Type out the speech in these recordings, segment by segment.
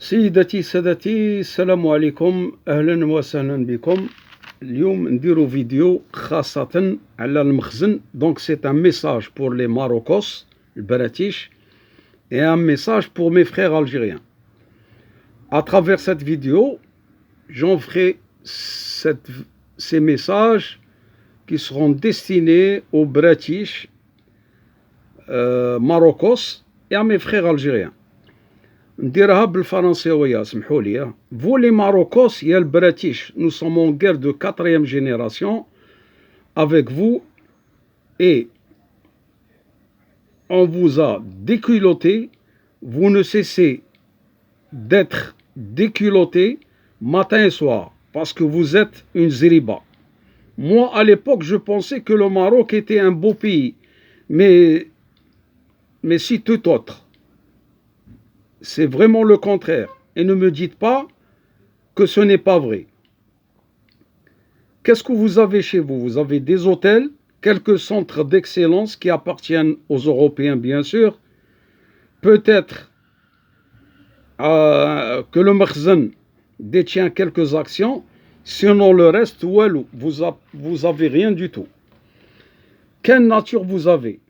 سيدتي سادتي السلام عليكم، أهلا وسهلا بكم. اليوم نديرو فيديو خاصة على المخزن. Donc c'est un message pour les Marocos, البراتيش, et un message pour mes frères algériens. À travers cette vidéo, j'en ferai ces messages qui seront destinés aux bratiches Marocos et à mes frères algériens. نديرها بالفرنسيوية سمحوا لي. Vous les Marocos يا البراتيش, nous sommes en guerre de 4e génération avec vous et on vous a déculotté. Vous ne cessez d'être déculotté matin et soir parce que vous êtes une zriba. Moi à l'époque je pensais que le Maroc était un beau pays, mais si tout autre. C'est vraiment le contraire. Et ne me dites pas que ce n'est pas vrai. Qu'est-ce que vous avez chez vous? Vous avez des hôtels, quelques centres d'excellence qui appartiennent aux Européens, bien sûr. Peut-être que le Makhzen détient quelques actions. Sinon, le reste, vous avez rien du tout. Quelle nature vous avez?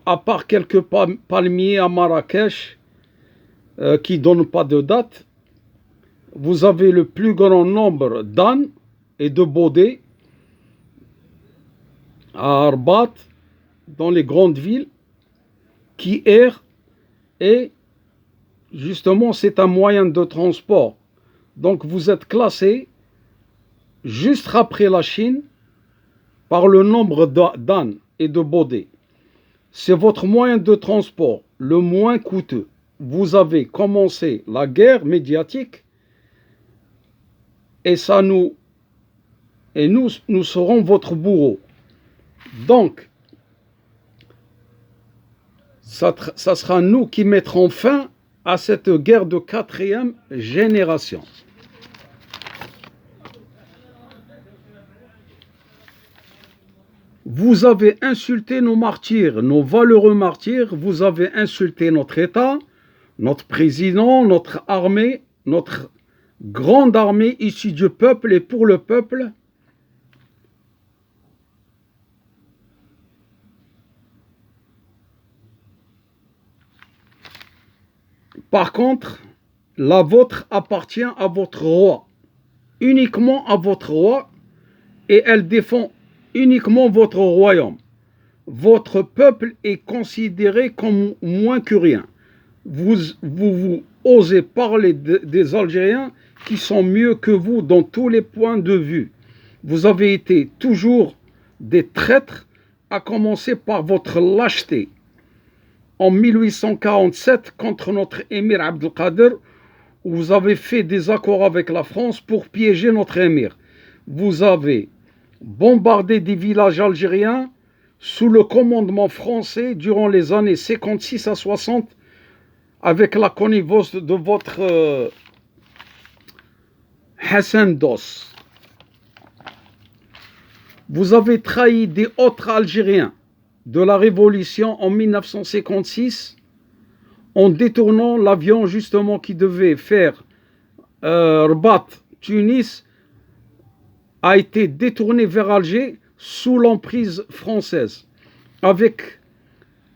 À part quelques palmiers à Marrakech qui ne donnent pas de date, vous avez le plus grand nombre d'ânes et de baudets à Arbat, dans les grandes villes, qui errent, et justement c'est un moyen de transport. Donc vous êtes classé juste après la Chine par le nombre d'ânes et de baudets. C'est votre moyen de transport le moins coûteux. Vous avez commencé la guerre médiatique et nous serons votre bourreau. Donc, ça sera nous qui mettrons fin à cette guerre de 4e génération. Vous avez insulté nos martyrs, nos valeureux martyrs, vous avez insulté notre État, notre président, notre armée, notre grande armée issue du peuple et pour le peuple. Par contre, la vôtre appartient à votre roi, uniquement à votre roi, et elle défend uniquement votre royaume. Votre peuple est considéré comme moins que rien. Vous osez parler des Algériens qui sont mieux que vous dans tous les points de vue. Vous avez été toujours des traîtres, à commencer par votre lâcheté. En 1847, contre notre émir Abdelkader, vous avez fait des accords avec la France pour piéger notre émir. Vous avez bombardé des villages algériens sous le commandement français durant les années 56 à 60 avec la connivence de votre Hassan Dos. Vous avez trahi des autres Algériens de la Révolution en 1956 en détournant l'avion justement qui devait faire Rabat, Tunis, a été détourné vers Alger sous l'emprise française, avec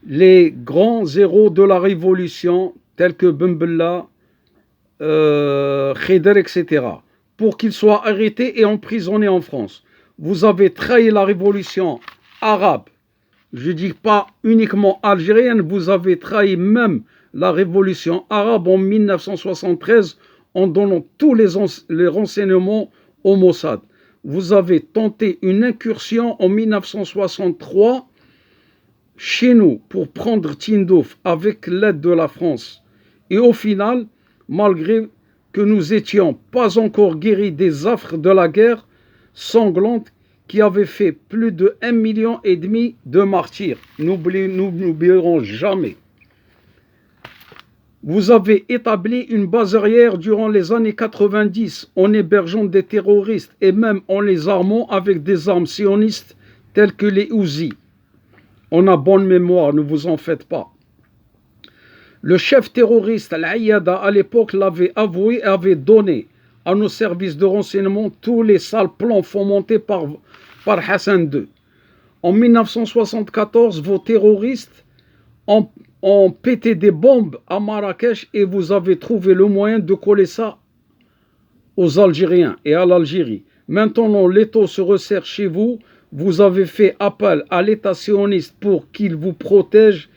les grands héros de la Révolution, tels que Ben Bella, Khéder, etc., pour qu'ils soient arrêtés et emprisonnés en France. Vous avez trahi la Révolution arabe, je ne dis pas uniquement algérienne, vous avez trahi même la Révolution arabe en 1973 en donnant tous les renseignements au Mossad. Vous avez tenté une incursion en 1963 chez nous pour prendre Tindouf avec l'aide de la France. Et au final, malgré que nous n'étions pas encore guéris des affres de la guerre sanglante qui avait fait plus de 1,5 million de martyrs. Nous n'oublierons jamais. Vous avez établi une base arrière durant les années 90 en hébergeant des terroristes et même en les armant avec des armes sionistes telles que les Uzi. On a bonne mémoire, ne vous en faites pas. Le chef terroriste Al-Ayyada à l'époque l'avait avoué et avait donné à nos services de renseignement tous les sales plans fomentés par Hassan II. En 1974, vos terroristes ont pété des bombes à Marrakech et vous avez trouvé le moyen de coller ça aux Algériens et à l'Algérie. Maintenant, l'étau se resserre chez vous. Vous avez fait appel à l'État sioniste pour qu'il vous protège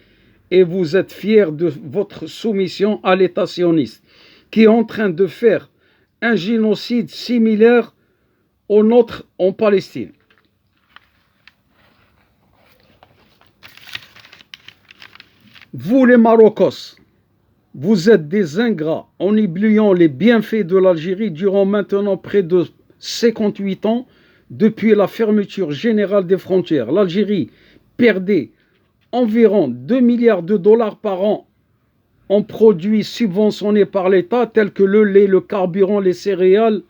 et vous êtes fiers de votre soumission à l'État sioniste qui est en train de faire un génocide similaire au nôtre en Palestine. Vous les Marocains, vous êtes des ingrats en oubliant les bienfaits de l'Algérie durant maintenant près de 58 ans depuis la fermeture générale des frontières. L'Algérie perdait environ 2 milliards de dollars par an en produits subventionnés par l'État tels que le lait, le carburant, les céréales,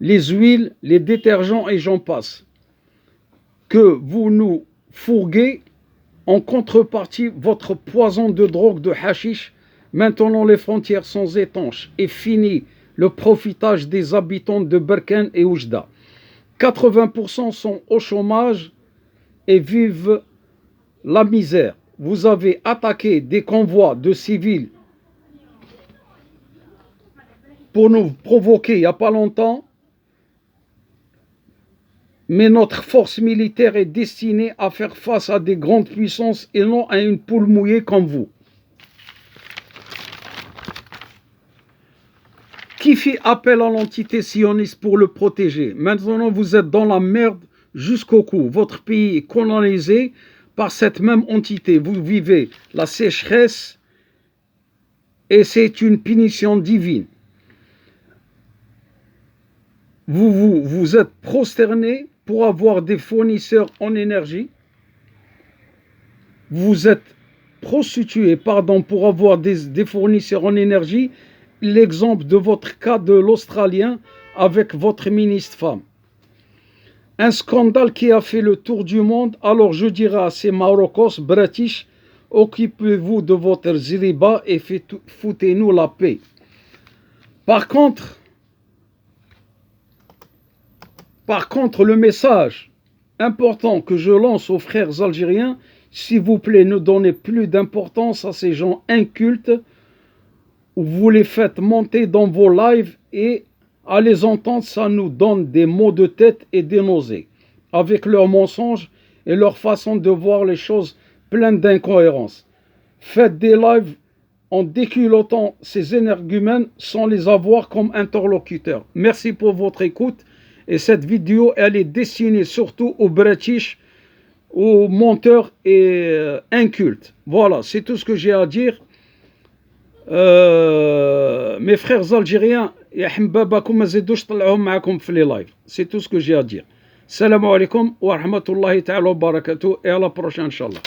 les huiles, les détergents et j'en passe. Que vous nous fourguez en contrepartie votre poison de drogue de hashish. Maintenant les frontières sont étanches et fini le profitage des habitants de Berkane et Oujda. 80% sont au chômage et vivent la misère. Vous avez attaqué des convois de civils pour nous provoquer il n'y a pas longtemps, mais notre force militaire est destinée à faire face à des grandes puissances et non à une poule mouillée comme vous. Qui fit appel à l'entité sioniste pour le protéger? Maintenant, vous êtes dans la merde jusqu'au cou. Votre pays est colonisé par cette même entité. Vous vivez la sécheresse et c'est une punition divine. Vous êtes prosterné pour avoir des fournisseurs en énergie. Vous êtes prostitué, pour avoir des fournisseurs en énergie. L'exemple de votre cas de l'Australien avec votre ministre femme. Un scandale qui a fait le tour du monde. Alors je dirais à ces Marocains, British, occupez-vous de votre ziriba et foutez-nous la paix. Par contre, le message important que je lance aux frères algériens, s'il vous plaît, ne donnez plus d'importance à ces gens incultes où vous les faites monter dans vos lives et à les entendre, ça nous donne des maux de tête et des nausées, avec leurs mensonges et leur façon de voir les choses pleines d'incohérences. Faites des lives en déculottant ces énergumènes sans les avoir comme interlocuteurs. Merci pour votre écoute et cette vidéo, elle est destinée surtout aux British, aux menteurs et incultes. Voilà, c'est tout ce que j'ai à dire. Mes frères algériens, c'est tout ce que j'ai à dire. Salam alaikum wa rahmatullahi ta'ala wa barakatuh et à la prochaine, Inch'Allah.